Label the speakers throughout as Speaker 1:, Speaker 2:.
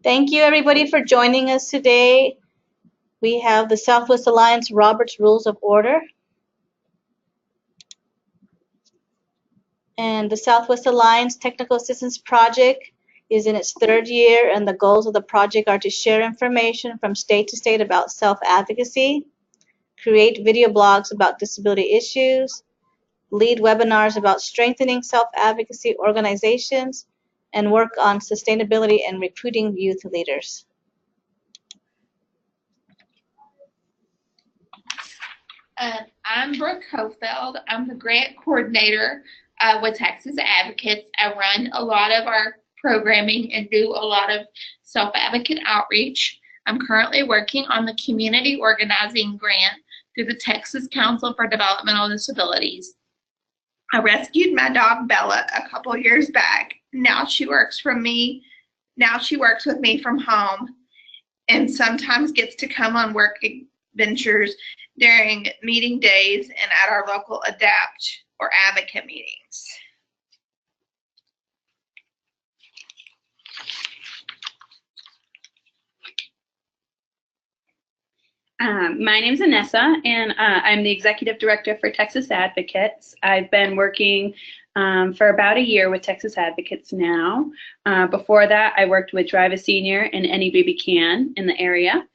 Speaker 1: Thank you, everybody, for joining us today. We have the Southwest Alliance Roberts Rules of Order. And the Southwest Alliance Technical Assistance Project is in its third year, and the goals of the project are to share information from state to state about self-advocacy, create video blogs about disability issues, lead webinars about strengthening self-advocacy organizations, and work on sustainability and recruiting youth leaders.
Speaker 2: I'm Brooke Hofeld. I'm the grant coordinator with Texas Advocates. I run a lot of our programming and do a lot of self-advocate outreach. I'm currently working on the community organizing grant through the Texas Council for Developmental Disabilities. I rescued my dog Bella a couple years back. Now she works with me from home and sometimes gets to come on work adventures during meeting days and at our local ADAPT or advocate meetings.
Speaker 3: My name is Anessa, and I'm the Executive Director for Texas Advocates. I've been working for about a year with Texas Advocates now. Before that, I worked with Drive a Senior and Any Baby Can in the area.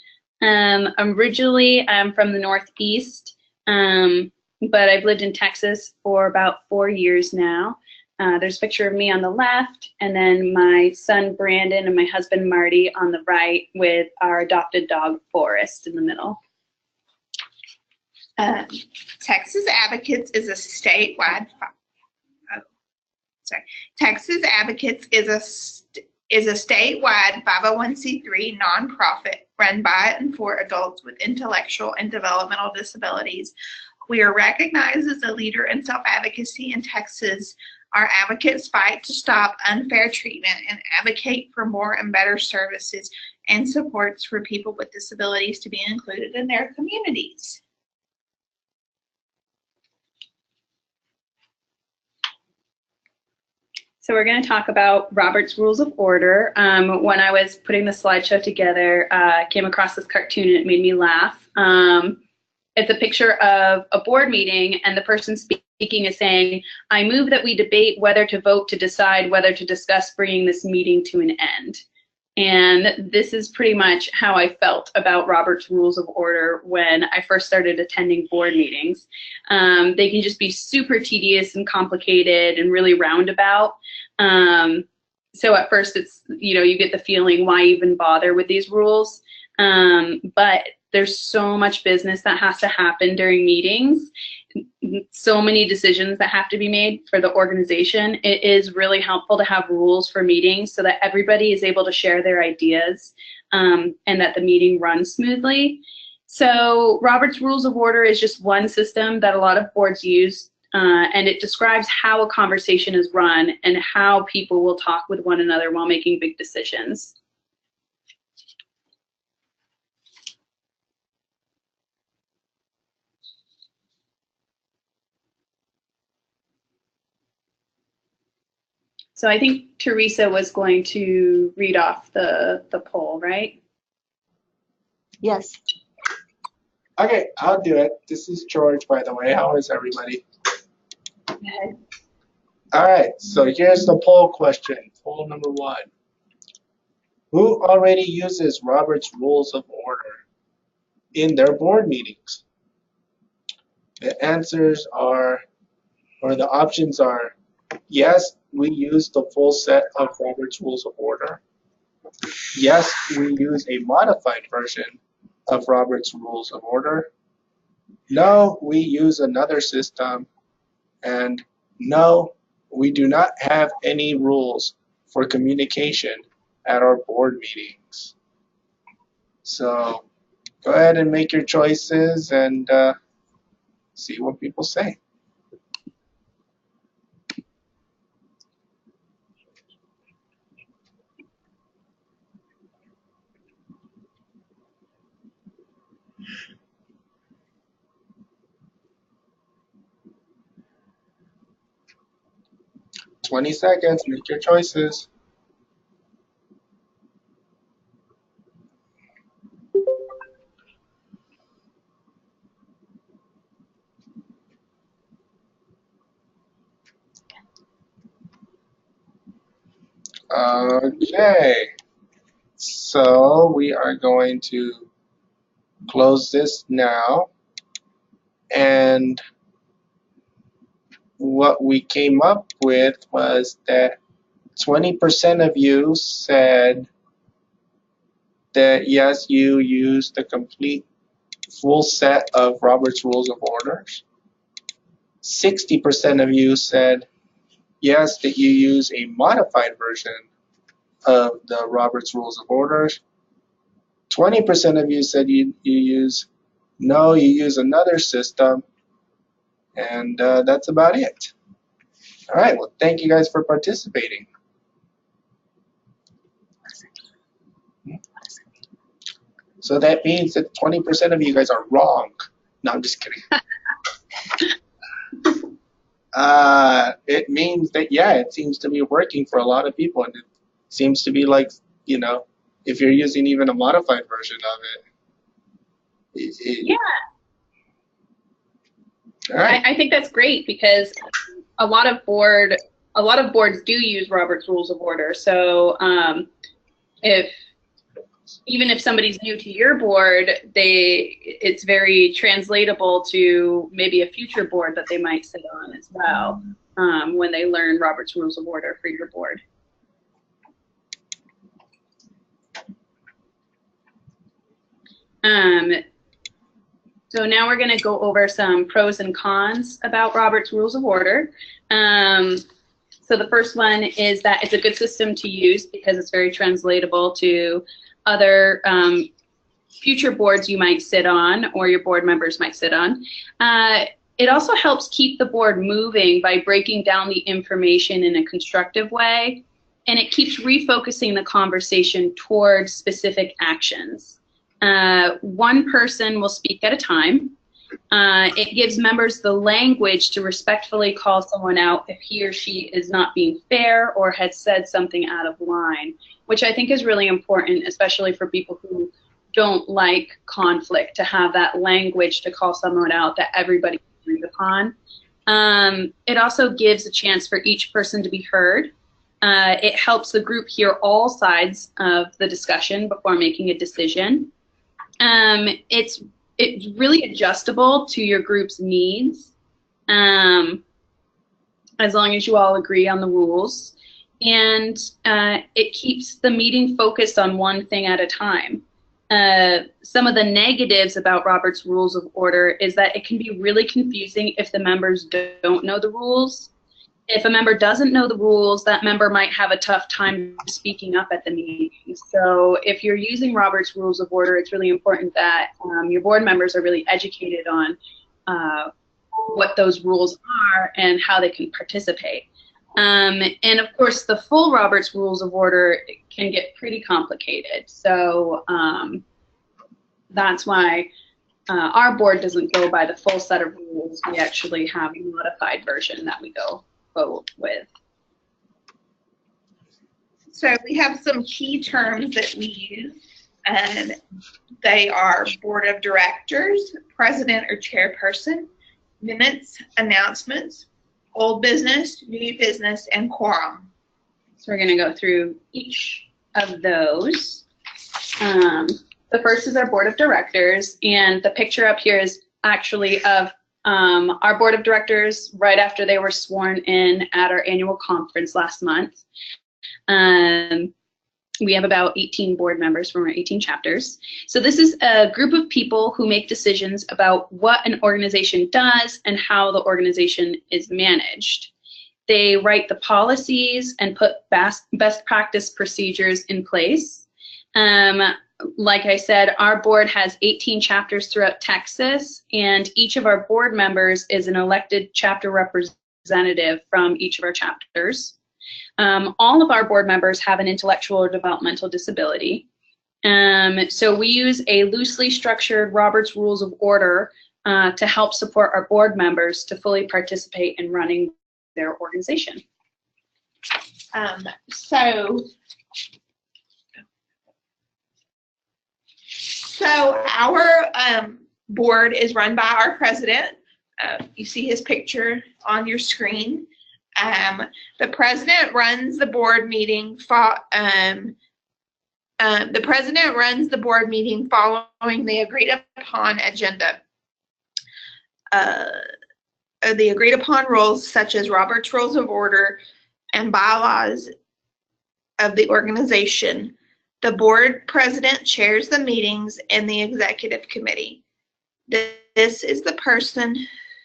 Speaker 3: Originally, I'm from the Northeast, but I've lived in Texas for about 4 years now. There's a picture of me on the left, and then my son Brandon and my husband Marty on the right, with our adopted dog Forrest in the middle.
Speaker 2: Texas Advocates is a statewide. Texas Advocates is a statewide 501c3 nonprofit run by and for adults with intellectual and developmental disabilities. We are recognized as a leader in self-advocacy in Texas. Our advocates fight to stop unfair treatment and advocate for more and better services and supports for people with disabilities to be included in their communities.
Speaker 3: So we're going to talk about Robert's Rules of Order. When I was putting the slideshow together, I came across this cartoon and it made me laugh. It's a picture of a board meeting, and the person speaking is saying, "I move that we debate whether to vote to decide whether to discuss bringing this meeting to an end." And this is pretty much how I felt about Robert's Rules of Order when I first started attending board meetings. They can just be super tedious and complicated and really roundabout. So at first it's, you get the feeling, why even bother with these rules? But there's so much business that has to happen during meetings, so many decisions that have to be made for the organization. It is really helpful to have rules for meetings so that everybody is able to share their ideas and that the meeting runs smoothly. So Robert's Rules of Order is just one system that a lot of boards use, and it describes how a conversation is run and how people will talk with one another while making big decisions. So I think Teresa was going to read off the poll, right?
Speaker 1: Yes.
Speaker 4: Okay, I'll do it. This is George, by the way. How is everybody?
Speaker 3: Go ahead.
Speaker 4: All right, so here's the poll question. Poll number 1. Who already uses Robert's Rules of Order in their board meetings? The answers are, or the options are, yes, we use the full set of Robert's Rules of Order. Yes, we use a modified version of Robert's Rules of Order. No, we use another system. And no, we do not have any rules for communication at our board meetings. So go ahead and make your choices and see what people say. "20 seconds, make your choices." Okay. So we are going to close this now. And what we came up with was that 20% of you said that yes, you use the complete full set of Robert's Rules of Orders. 60% of you said yes, that you use a modified version of the Robert's Rules of Orders. 20% of you said you use another system, and that's about it. All right, well, thank you guys for participating. So that means that 20% of you guys are wrong. No, I'm just kidding. It means that, yeah, it seems to be working for a lot of people, and it seems to be like, you know, if you're using even a modified version of it.
Speaker 3: Yeah.
Speaker 4: All right.
Speaker 3: I think that's great because a lot of boards do use Robert's Rules of Order. So even if somebody's new to your board, it's very translatable to maybe a future board that they might sit on as well when they learn Robert's Rules of Order for your board. So now we're going to go over some pros and cons about Robert's Rules of Order. So the first one is that it's a good system to use because it's very translatable to other future boards you might sit on or your board members might sit on. It also helps keep the board moving by breaking down the information in a constructive way, and it keeps refocusing the conversation towards specific actions. One person will speak at a time. It gives members the language to respectfully call someone out if he or she is not being fair or has said something out of line, which I think is really important, especially for people who don't like conflict, to have that language to call someone out that everybody agrees upon. It also gives a chance for each person to be heard. It helps the group hear all sides of the discussion before making a decision. It's really adjustable to your group's needs, as long as you all agree on the rules. And it keeps the meeting focused on one thing at a time. Some of the negatives about Robert's Rules of Order is that it can be really confusing if the members don't know the rules. If a member doesn't know the rules, that member might have a tough time speaking up at the meeting. So if you're using Robert's Rules of Order, it's really important that your board members are really educated on what those rules are and how they can participate. And of course, the full Robert's Rules of Order can get pretty complicated. So that's why our board doesn't go by the full set of rules. We actually have a modified version that we go with.
Speaker 2: So we have some key terms that we use, and they are Board of Directors, President or Chairperson, Minutes, Announcements, Old Business, New Business, and Quorum.
Speaker 3: So we're going to go through each of those. The first is our Board of Directors, and the picture up here is actually of our Board of Directors right after they were sworn in at our annual conference last month. We have about 18 board members from our 18 chapters. So this is a group of people who make decisions about what an organization does and how the organization is managed. They write the policies and put best practice procedures in place. Like I said, our board has 18 chapters throughout Texas, and each of our board members is an elected chapter representative from each of our chapters. All of our board members have an intellectual or developmental disability. So we use a loosely structured Robert's Rules of Order to help support our board members to fully participate in running their organization.
Speaker 2: So our board is run by our president. You see his picture on your screen. The president runs the board meeting. The president runs the board meeting following the agreed upon agenda. The agreed upon rules such as Robert's Rules of Order and bylaws of the organization. The board president chairs the meetings and the executive committee. This is the person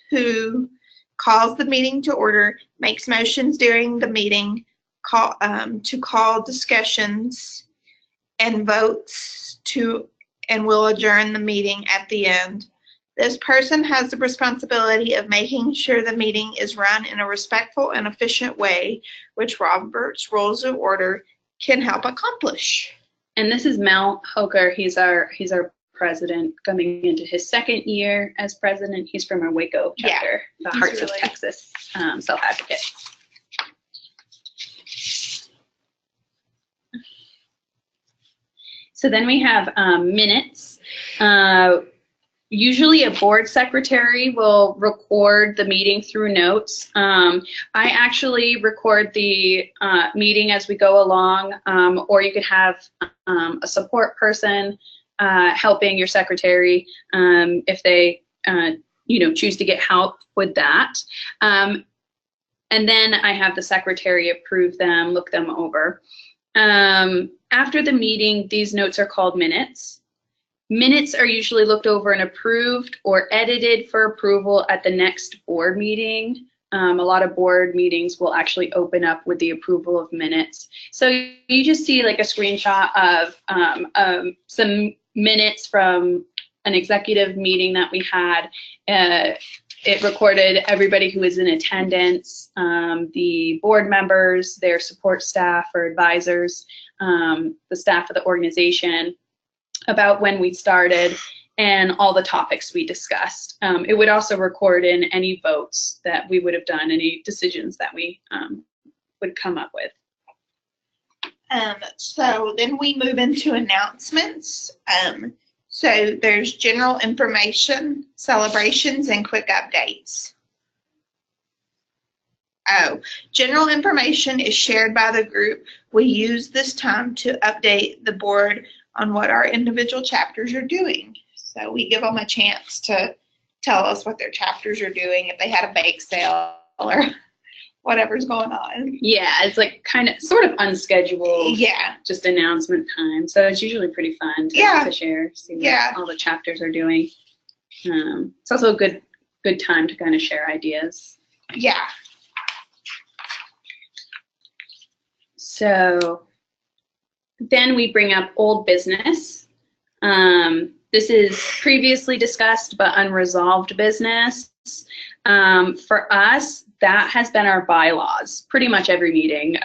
Speaker 2: who calls the meeting to order, makes motions during the meeting, to call discussions, and votes and will adjourn the meeting at the end. This person has the responsibility of making sure the meeting is run in a respectful and efficient way, which Robert's Rules of Order can help accomplish.
Speaker 3: And this is Mel Hoker. He's our president, coming into his second year as president. He's from our Waco chapter, the Hearts of Texas Self-Advocate. So then we have minutes. Usually a board secretary will record the meeting through notes. I actually record the meeting as we go along, or you could have a support person helping your secretary if they choose to get help with that. And then I have the secretary approve them, look them over. After the meeting, these notes are called minutes. Minutes are usually looked over and approved or edited for approval at the next board meeting. A lot of board meetings will actually open up with the approval of minutes. So you just see like a screenshot of some minutes from an executive meeting that we had. It recorded everybody who was in attendance, the board members, their support staff or advisors, the staff of the organization, about when we started, and all the topics we discussed. It would also record in any votes that we would have done, any decisions that we would come up with.
Speaker 2: So then we move into announcements. So there's general information, celebrations, and quick updates. General information is shared by the group. We use this time to update the board on what our individual chapters are doing. So we give them a chance to tell us what their chapters are doing, if they had a bake sale or whatever's going on.
Speaker 3: Yeah, it's like sort of unscheduled.
Speaker 2: Yeah.
Speaker 3: Just announcement time. So it's usually pretty fun to share, see what all the chapters are doing. It's also a good time to kind of share ideas.
Speaker 2: Yeah.
Speaker 3: So then we bring up old business. This is previously discussed but unresolved business. For us, that has been our bylaws pretty much every meeting.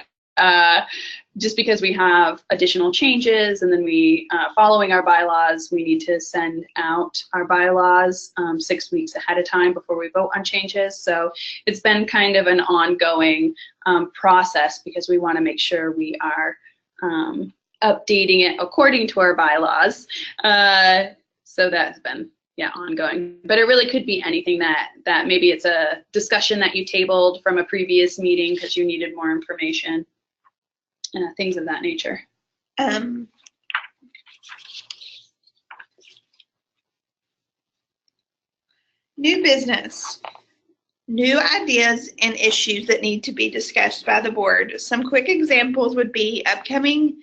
Speaker 3: Just because we have additional changes, and then we, following our bylaws, we need to send out our bylaws 6 weeks ahead of time before we vote on changes. So it's been kind of an ongoing process because we want to make sure we are updating it according to our bylaws. So that's been ongoing. But it really could be anything that maybe it's a discussion that you tabled from a previous meeting because you needed more information. Things of that nature.
Speaker 2: New business. New ideas and issues that need to be discussed by the board. Some quick examples would be upcoming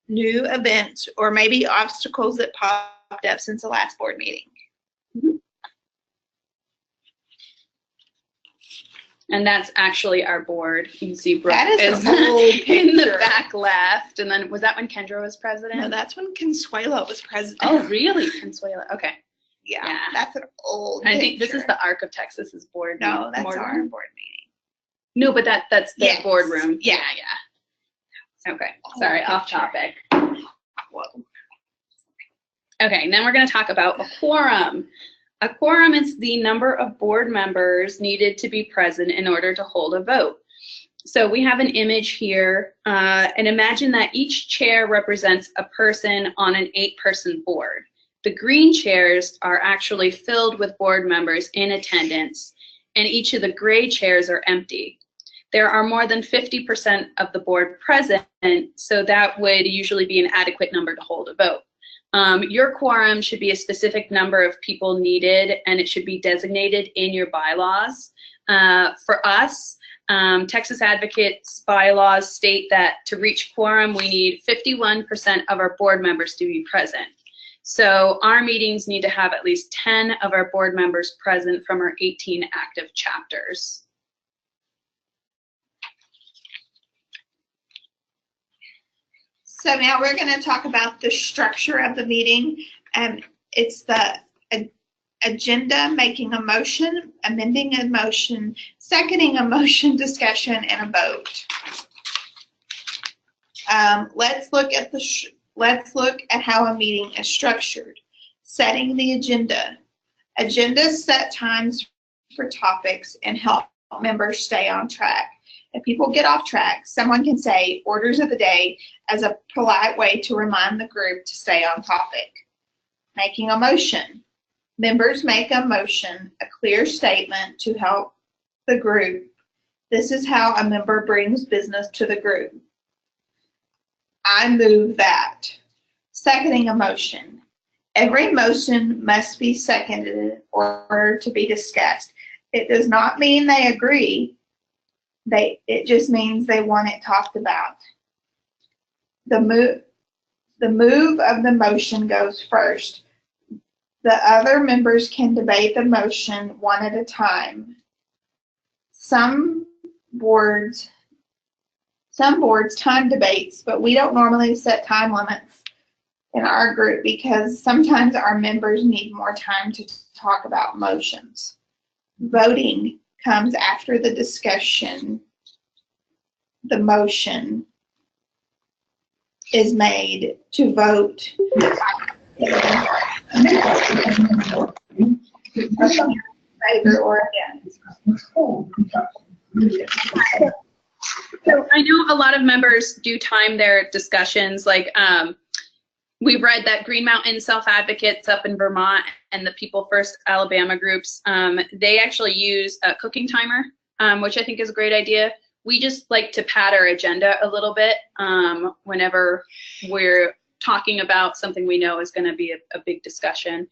Speaker 2: new events or maybe obstacles that popped up since the last board meeting.
Speaker 3: Mm-hmm. And that's actually our board. You can see Brooke is in the back left. And then was that when Kendra was president?
Speaker 2: No, that's when Consuelo was president.
Speaker 3: Oh, really? Consuelo. Okay.
Speaker 2: Yeah, that's an old
Speaker 3: I think this is the Arc of Texas's board.
Speaker 2: No, that's our board meeting.
Speaker 3: No, but that's the boardroom.
Speaker 2: Yeah.
Speaker 3: Okay. Sorry, off topic.
Speaker 2: Whoa.
Speaker 3: Okay, and then we're going to talk about a quorum. A quorum is the number of board members needed to be present in order to hold a vote. So we have an image here, and imagine that each chair represents a person on an 8-person board. The green chairs are actually filled with board members in attendance, and each of the gray chairs are empty. There are more than 50% of the board present, so that would usually be an adequate number to hold a vote. Your quorum should be a specific number of people needed, and it should be designated in your bylaws. For us, Texas Advocates bylaws state that to reach quorum, we need 51% of our board members to be present. So our meetings need to have at least 10 of our board members present from our 18 active chapters.
Speaker 2: So now we're going to talk about the structure of the meeting. It's the agenda, making a motion, amending a motion, seconding a motion, discussion, and a vote. Let's look at how a meeting is structured. Setting the agenda. Agendas set times for topics and help members stay on track. If people get off track, someone can say orders of the day as a polite way to remind the group to stay on topic. Making a motion. Members make a motion, a clear statement to help the group. This is how a member brings business to the group. I move that. Seconding a motion. Every motion must be seconded in order to be discussed. It does not mean they agree. It just means they want it talked about. The move of the motion goes first. The other members can debate the motion one at a time. Some boards time debates, but we don't normally set time limits in our group because sometimes our members need more time to talk about motions. Voting comes after the discussion. The motion is made to vote. Favor or against.
Speaker 3: So I know a lot of members do time their discussions, like we read that Green Mountain Self-Advocates up in Vermont and the People First Alabama groups, they actually use a cooking timer, which I think is a great idea. We just like to pad our agenda a little bit whenever we're talking about something we know is going to be a big discussion,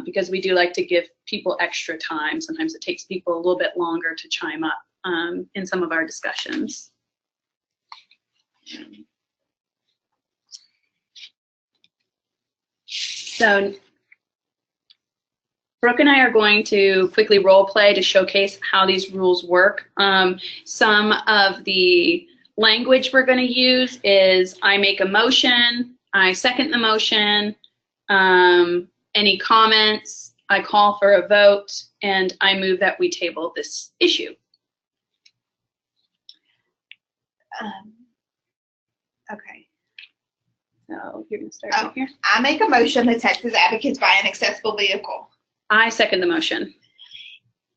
Speaker 3: because we do like to give people extra time. Sometimes it takes people a little bit longer to chime up in some of our discussions. So Brooke and I are going to quickly role play to showcase how these rules work. Some of the language we're going to use is I make a motion, I second the motion, any comments, I call for a vote, and I move that we table this issue.
Speaker 2: Okay.
Speaker 3: So you're going to start right here.
Speaker 2: I make a motion that Texas Advocates buy an accessible vehicle.
Speaker 3: I second the motion.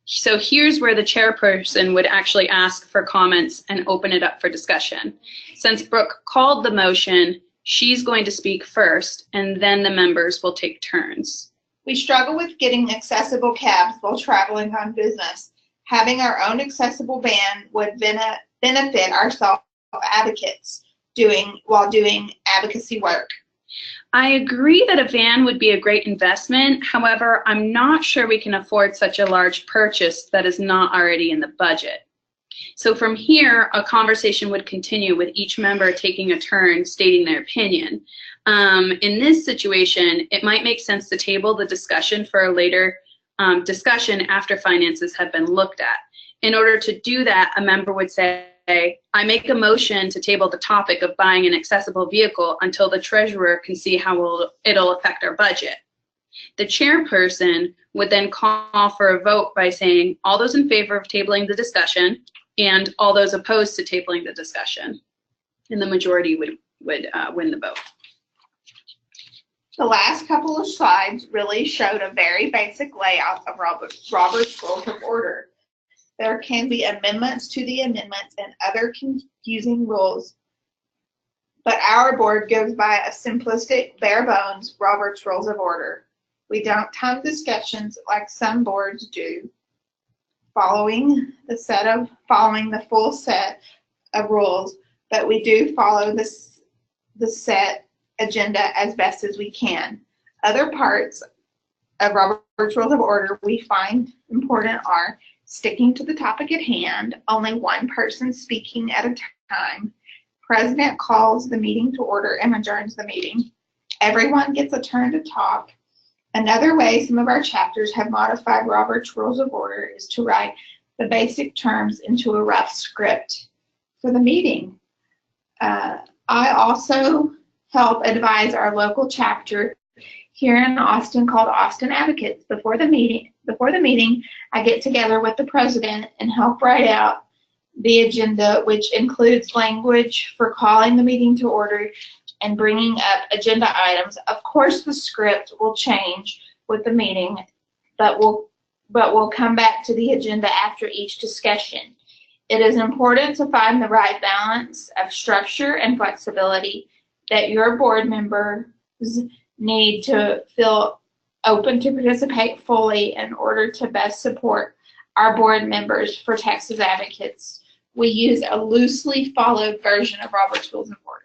Speaker 3: So here's where the chairperson would actually ask for comments and open it up for discussion. Since Brooke called the motion, she's going to speak first, and then the members will take turns.
Speaker 2: We struggle with getting accessible cabs while traveling on business. Having our own accessible van would benefit our self-advocates while doing advocacy work.
Speaker 3: I agree that a van would be a great investment. However, I'm not sure we can afford such a large purchase that is not already in the budget. So from here, a conversation would continue with each member taking a turn stating their opinion. In this situation, it might make sense to table the discussion for a later discussion after finances have been looked at. In order to do that, a member would say, I make a motion to table the topic of buying an accessible vehicle until the treasurer can see how it'll affect our budget. The chairperson would then call for a vote by saying, all those in favor of tabling the discussion and all those opposed to tabling the discussion. And the majority would win the vote.
Speaker 2: The last couple of slides really showed a very basic layout of Robert's Rules of Order. There can be amendments to the amendments and other confusing rules, but our board goes by a simplistic, bare bones Robert's Rules of Order. We don't time discussions like some boards do. following the full set of rules, but we do follow the set agenda as best as we can. Other parts of Robert's Rules of Order we find important are sticking to the topic at hand, only one person speaking at a time, president calls the meeting to order and adjourns the meeting, everyone gets a turn to talk. Another way some of our chapters have modified Robert's Rules of Order is to write the basic terms into a rough script for the meeting. I also help advise our local chapter here in Austin called Austin Advocates. Before the meeting, I get together with the president and help write out the agenda, which includes language for calling the meeting to order and bringing up agenda items. Of course, the script will change with the meeting, but we'll come back to the agenda after each discussion. It is important to find the right balance of structure and flexibility that your board members need to feel open to participate fully in order to best support our board members for Texas Advocates. We use a loosely followed version of Robert's Rules of Order.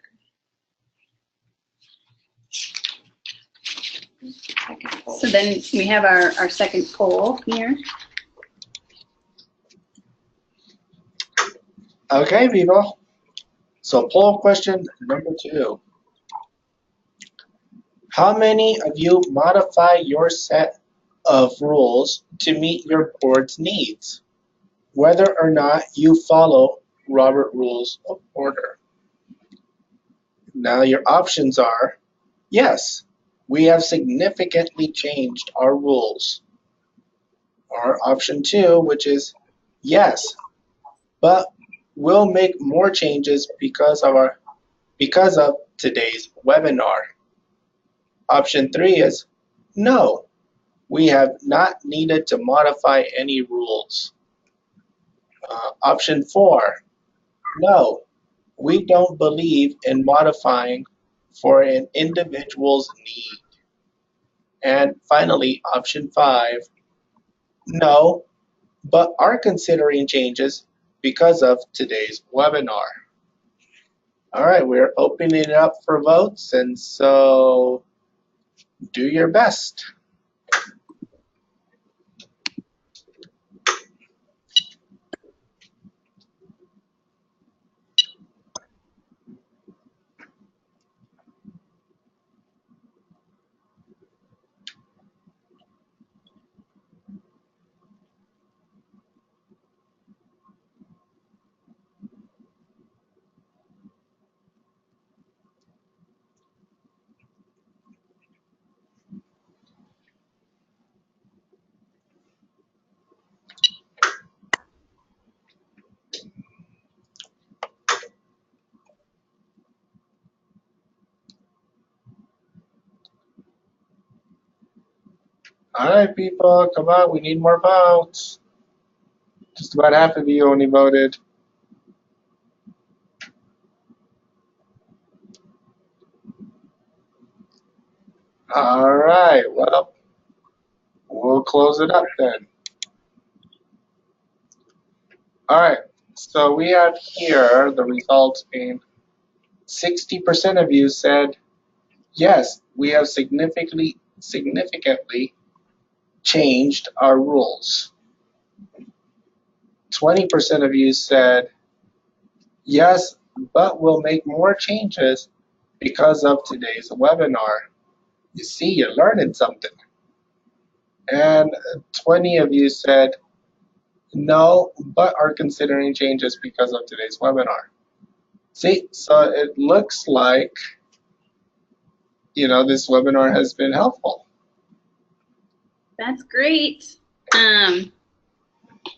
Speaker 3: So then we have our second poll here.
Speaker 4: Okay, people. So poll question number 2. How many of you modify your set of rules to meet your board's needs, whether or not you follow Robert Rules of Order? Now your options are, yes, we have significantly changed our rules. Or option 2, which is, yes, but we'll make more changes because of today's webinar. Option 3 is, no, we have not needed to modify any rules. Option 4, no, we don't believe in modifying for an individual's need. And finally, option 5, no, but are considering changes because of today's webinar. All right, we're opening it up for votes, and so do your best. All right, people, come on, we need more votes. Just about half of you only voted. All right, well, we'll close it up then. All right, so we have here the results being 60% of you said, yes, we have significantly changed our rules. 20% of you said, yes, but we'll make more changes because of today's webinar. You see, you're learning something. And 20 of you said, no, but are considering changes because of today's webinar. See, so it looks like, you know, this webinar has been helpful.
Speaker 3: That's great.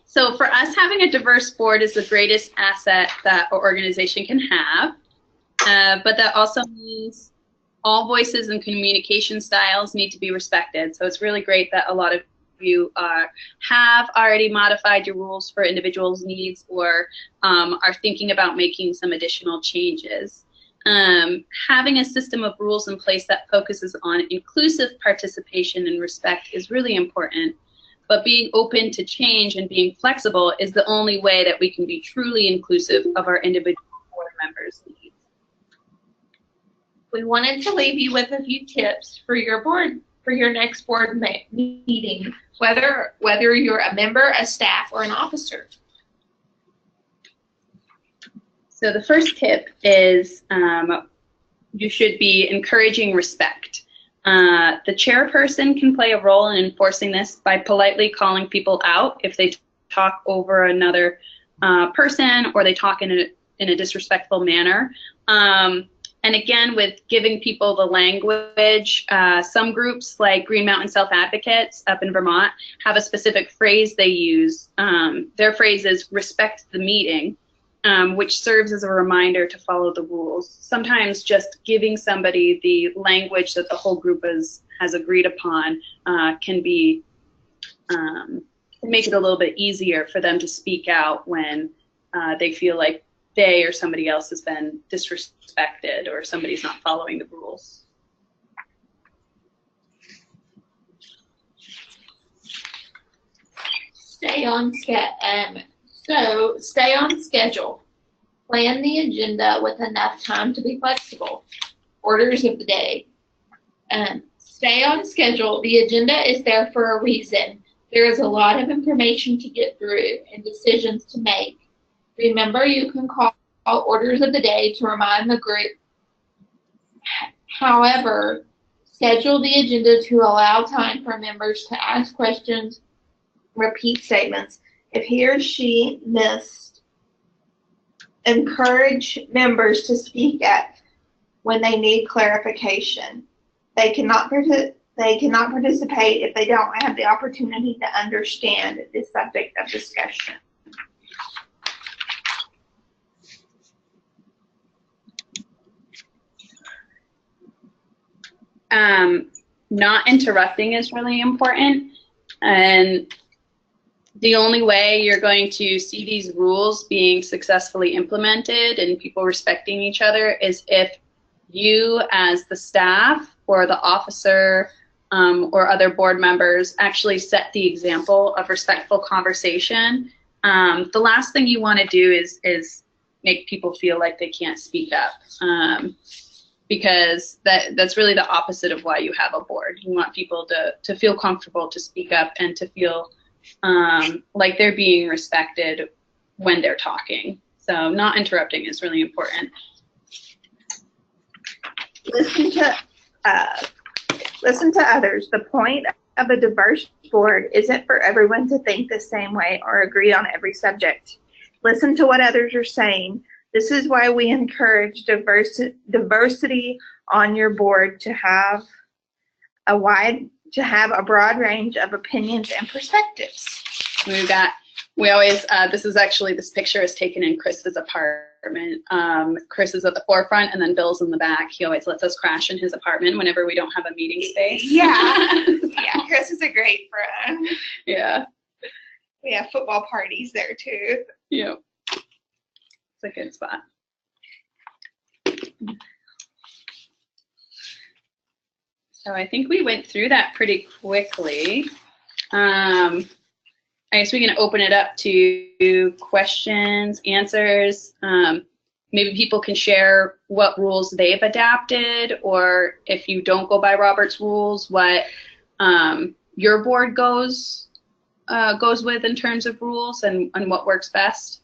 Speaker 3: So for us, having a diverse board is the greatest asset that our organization can have, but that also means all voices and communication styles need to be respected. So it's really great that a lot of you have already modified your rules for individuals' needs or are thinking about making some additional changes. Having a system of rules in place that focuses on inclusive participation and respect is really important. but being open to change and being flexible is the only way that we can be truly inclusive of our individual board members' needs.
Speaker 2: We wanted to leave you with a few tips for your next board meeting, whether you're a member, a staff, or an officer.
Speaker 3: So the first tip is you should be encouraging respect. The chairperson can play a role in enforcing this by politely calling people out if they talk over another person or they talk in a disrespectful manner. And again, with giving people the language, some groups like Green Mountain Self-Advocates up in Vermont have a specific phrase they use. Their phrase is respect the meeting, which serves as a reminder to follow the rules. Sometimes just giving somebody the language that the whole group has agreed upon can make it a little bit easier for them to speak out when they feel like they or somebody else has been disrespected or somebody's not following the rules.
Speaker 2: Stay on schedule. Plan the agenda with enough time to be flexible. Orders of the day. Stay on schedule. The agenda is there for a reason. There is a lot of information to get through and decisions to make. Remember, you can call orders of the day to remind the group. However, schedule the agenda to allow time for members to ask questions, repeat statements. If he or she missed, encourage members to speak up when they need clarification. They cannot participate if they don't have the opportunity to understand the subject of discussion.
Speaker 3: Not interrupting is really important, and the only way you're going to see these rules being successfully implemented and people respecting each other is if you as the staff or the officer or other board members actually set the example of respectful conversation. The last thing you want to do is make people feel like they can't speak up. Because that's really the opposite of why you have a board. You want people to feel comfortable to speak up and to feel like they're being respected when they're talking. So not interrupting is really important.
Speaker 2: Listen to others. The point of a diverse board isn't for everyone to think the same way or agree on every subject. Listen to what others are saying. This is why we encourage diversity on your board to have a broad range of opinions and perspectives.
Speaker 3: This picture is taken in Chris's apartment. Chris is at the forefront and then Bill's in the back. He always lets us crash in his apartment whenever we don't have a meeting space.
Speaker 2: Yeah. Yeah, Chris is a great friend.
Speaker 3: Yeah.
Speaker 2: We have football parties there too.
Speaker 3: Yeah. A good spot. So I think we went through that pretty quickly. I guess we can open it up to questions, answers. Maybe people can share what rules they've adapted, or if you don't go by Robert's rules, what your board goes with in terms of rules and what works best.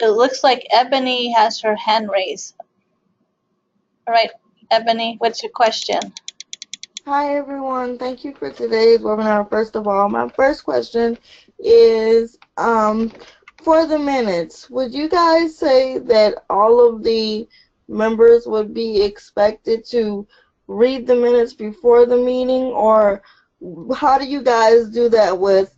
Speaker 1: It looks like Ebony has her hand raised. All right, Ebony, what's your question?
Speaker 5: Hi, everyone. Thank you for today's webinar. First of all, my first question is for the minutes. Would you guys say that all of the members would be expected to read the minutes before the meeting, or how do you guys do that with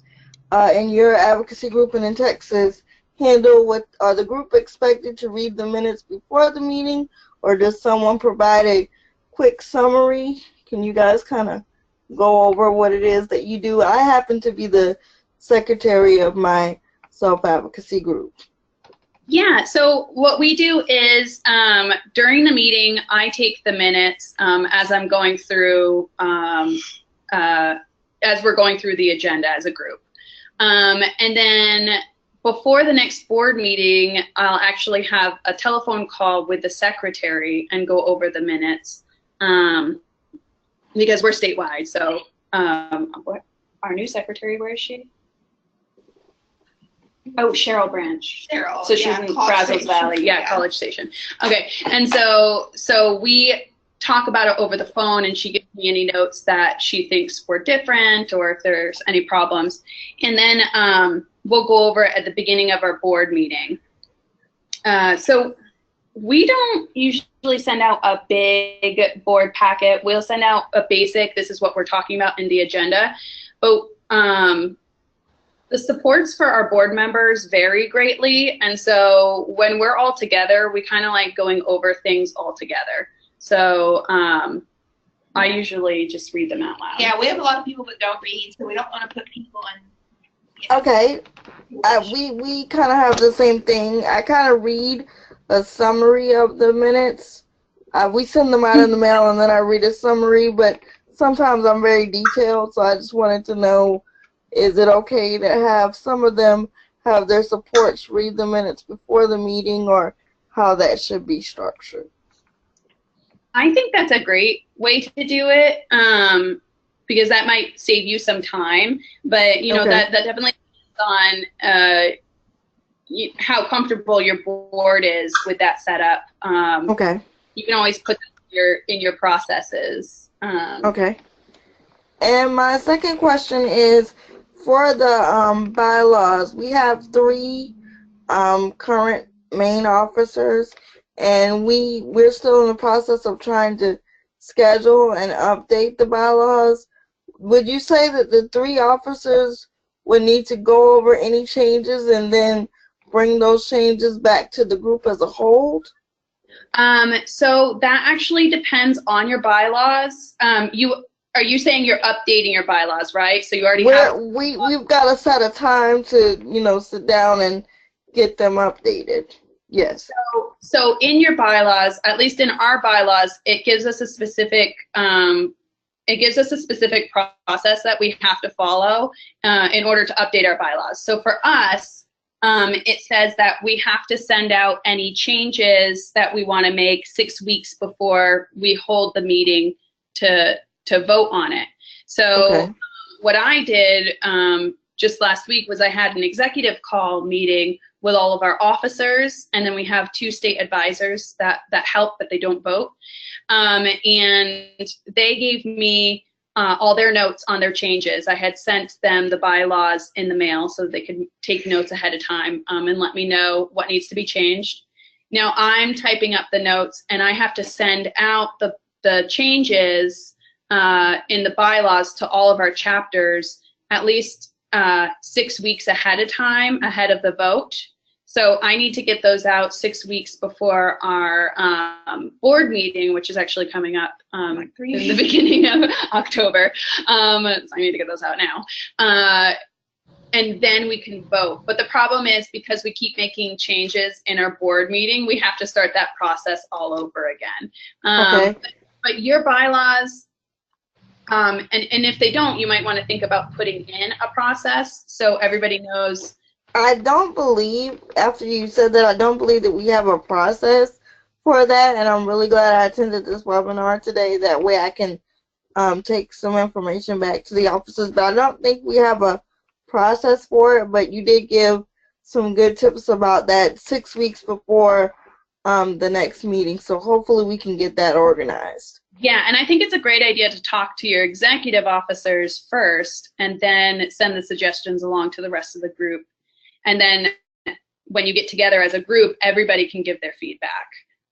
Speaker 5: in your advocacy group and in Texas? Handle what are the group expected to read the minutes before the meeting, or does someone provide a quick summary? Can you guys kind of go over what it is that you do? I happen to be the secretary of my self-advocacy group.
Speaker 3: Yeah, so what we do is during the meeting, I take the minutes as I'm going through as we're going through the agenda as a group. And then before the next board meeting, I'll actually have a telephone call with the secretary and go over the minutes, because we're statewide. So our new secretary, where is she? Oh, Cheryl Branch.
Speaker 2: Cheryl.
Speaker 3: So she's
Speaker 2: yeah,
Speaker 3: in
Speaker 2: College
Speaker 3: Brazos
Speaker 2: Station.
Speaker 3: Valley, yeah, College Station. Okay, and so we talk about it over the phone, and she gives me any notes that she thinks were different or if there's any problems. And then we'll go over it at the beginning of our board meeting. So we don't usually send out a big board packet. We'll send out a basic, this is what we're talking about in the agenda. But the supports for our board members vary greatly. And so when we're all together, we kind of like going over things all together. So I usually just read them out loud.
Speaker 2: Yeah, we have a lot of people that don't read, so we don't want to put people in.
Speaker 5: Okay. We kind of have the same thing. I kind of read a summary of the minutes. We send them out in the mail, and then I read a summary, but sometimes I'm very detailed, so I just wanted to know, is it okay to have some of them have their supports read the minutes before the meeting, or how that should be structured?
Speaker 3: I think that's a great way to do it, because that might save you some time. But you know,
Speaker 5: Okay.
Speaker 3: that definitely depends on how comfortable your board is with that setup.
Speaker 5: Okay.
Speaker 3: You can always put that in your processes.
Speaker 5: Okay. And my second question is, for the bylaws, we have 3 current main officers, and we're still in the process of trying to schedule and update the bylaws. Would you say that the 3 officers would need to go over any changes and then bring those changes back to the group as a whole?
Speaker 3: So that actually depends on your bylaws. Are you saying you're updating your bylaws, right? So you already have.
Speaker 5: We've got to set a time to sit down and get them updated. Yes.
Speaker 3: So in your bylaws, at least in our bylaws, it gives us a specific process that we have to follow in order to update our bylaws. So for us, it says that we have to send out any changes that we want to make 6 weeks before we hold the meeting to vote on it. So
Speaker 5: Okay.
Speaker 3: what I did just last week was I had an executive call meeting with all of our officers, and then we have 2 state advisors that help, but they don't vote. And they gave me all their notes on their changes. I had sent them the bylaws in the mail so they could take notes ahead of time and let me know what needs to be changed. Now I'm typing up the notes, and I have to send out the changes in the bylaws to all of our chapters at least 6 weeks ahead of time, ahead of the vote. So I need to get those out 6 weeks before our board meeting, which is actually coming up in the beginning of October. So I need to get those out now. And then we can vote. But the problem is, because we keep making changes in our board meeting, we have to start that process all over again.
Speaker 5: Okay.
Speaker 3: But your bylaws, and if they don't, you might want to think about putting in a process so everybody knows.
Speaker 5: I don't believe, after you said that, I don't believe that we have a process for that, and I'm really glad I attended this webinar today. That way I can take some information back to the officers. But I don't think we have a process for it, but you did give some good tips about that 6 weeks before the next meeting, so hopefully we can get that organized.
Speaker 3: Yeah, and I think it's a great idea to talk to your executive officers first and then send the suggestions along to the rest of the group. And then when you get together as a group, everybody can give their feedback.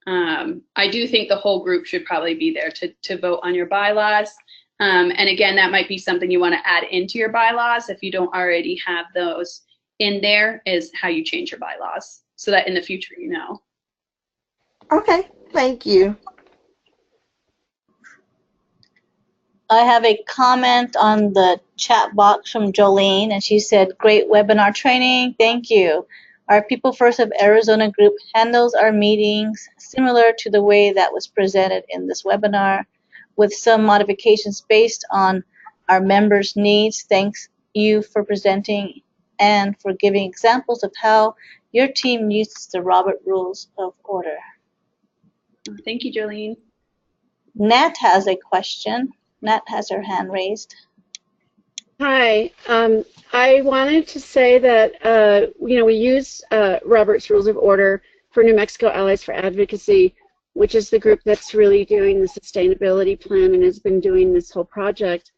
Speaker 3: I do think the whole group should probably be there to vote on your bylaws. And again, that might be something you want to add into your bylaws if you don't already have those in there, is how you change your bylaws so that in the future you know.
Speaker 5: Okay, thank you.
Speaker 1: I have a comment on the chat box from Jolene, and she said, "Great webinar training. Thank you. Our People First of Arizona group handles our meetings similar to the way that was presented in this webinar, with some modifications based on our members' needs. Thanks you for presenting and for giving examples of how your team uses the Robert Rules of Order.
Speaker 3: Thank you, Jolene.
Speaker 1: Nat has a question. Nat has her hand raised.
Speaker 6: Hi. I wanted to say that, we use Robert's Rules of Order for New Mexico Allies for Advocacy, which is the group that's really doing the sustainability plan and has been doing this whole project.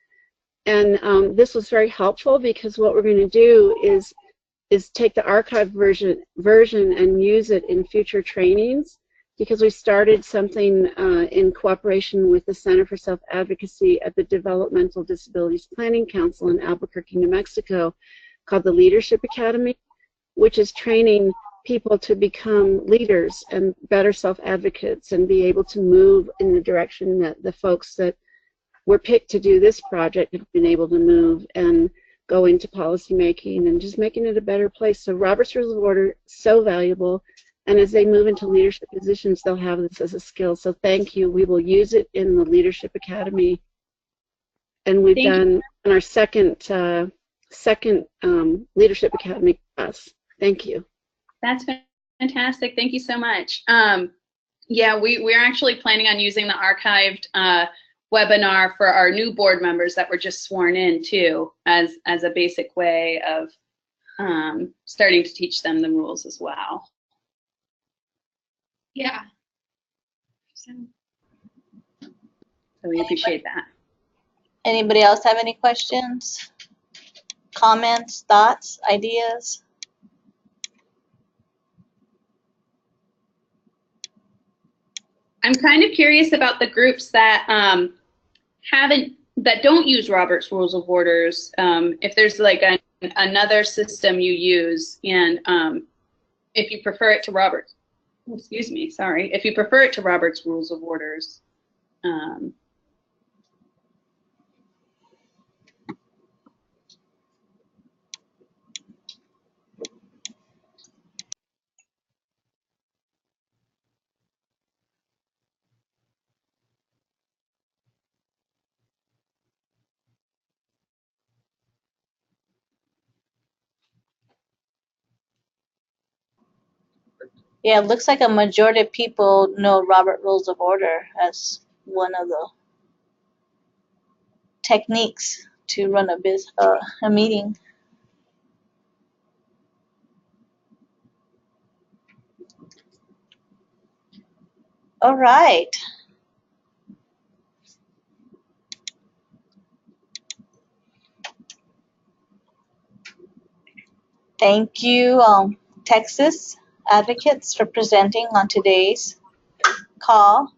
Speaker 6: And this was very helpful because what we're going to do is take the archive version and use it in future trainings, because we started something in cooperation with the Center for Self-Advocacy at the Developmental Disabilities Planning Council in Albuquerque, New Mexico, called the Leadership Academy, which is training people to become leaders and better self-advocates and be able to move in the direction that the folks that were picked to do this project have been able to move and go into policy making and just making it a better place. So Robert's Rules of Order, so valuable. And as they move into leadership positions, they'll have this as a skill. So thank you. We will use it in the Leadership Academy. And we've done in our second Leadership Academy class. Thank you.
Speaker 3: That's fantastic. Thank you so much. Yeah, we're actually planning on using the archived webinar for our new board members that were just sworn in too, as a basic way of starting to teach them the rules as well.
Speaker 2: Yeah.
Speaker 3: So we appreciate that.
Speaker 1: Anybody else have any questions, comments, thoughts, ideas?
Speaker 3: I'm kind of curious about the groups that don't use Robert's Rules of Orders. If there's like another system you use, and if you prefer it to Robert's, if you prefer it to Robert's Rules of Orders.
Speaker 1: Yeah, it looks like a majority of people know Robert Rules of Order as one of the techniques to run a meeting. All right. Thank you, Texas Advocates, for presenting on today's call.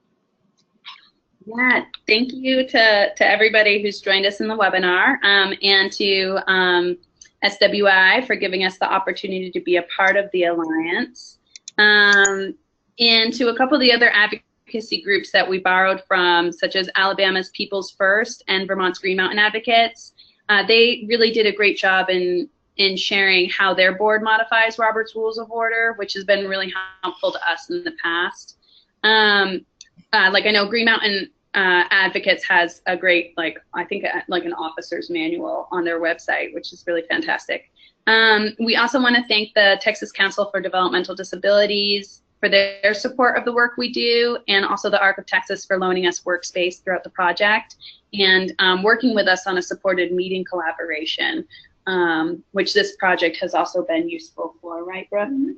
Speaker 3: Yeah, thank you to everybody who's joined us in the webinar, and to SWI for giving us the opportunity to be a part of the Alliance, and to a couple of the other advocacy groups that we borrowed from, such as Alabama's People's First and Vermont's Green Mountain Advocates. They really did a great job in sharing how their board modifies Robert's Rules of Order, which has been really helpful to us in the past. Like I know Green Mountain Advocates has a great, I think an officer's manual on their website, which is really fantastic. We also want to thank the Texas Council for Developmental Disabilities for their support of the work we do, and also the ARC of Texas for loaning us workspace throughout the project, and working with us on a supported meeting collaboration, which this project has also been useful for, right, Brooke? Mm-hmm.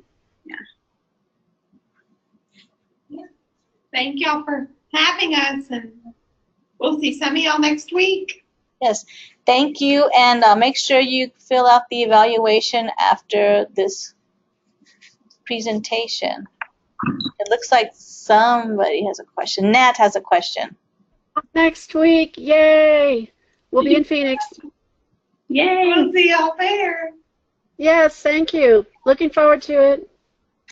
Speaker 2: Yeah. Thank y'all for having us, and we'll see some of y'all next week.
Speaker 1: Yes, thank you, and make sure you fill out the evaluation after this presentation. It looks like somebody has a question. Nat has a question.
Speaker 6: Next week, yay! We'll be in Phoenix.
Speaker 3: Yay!
Speaker 2: We'll see y'all there.
Speaker 6: Yes, thank you. Looking forward to it.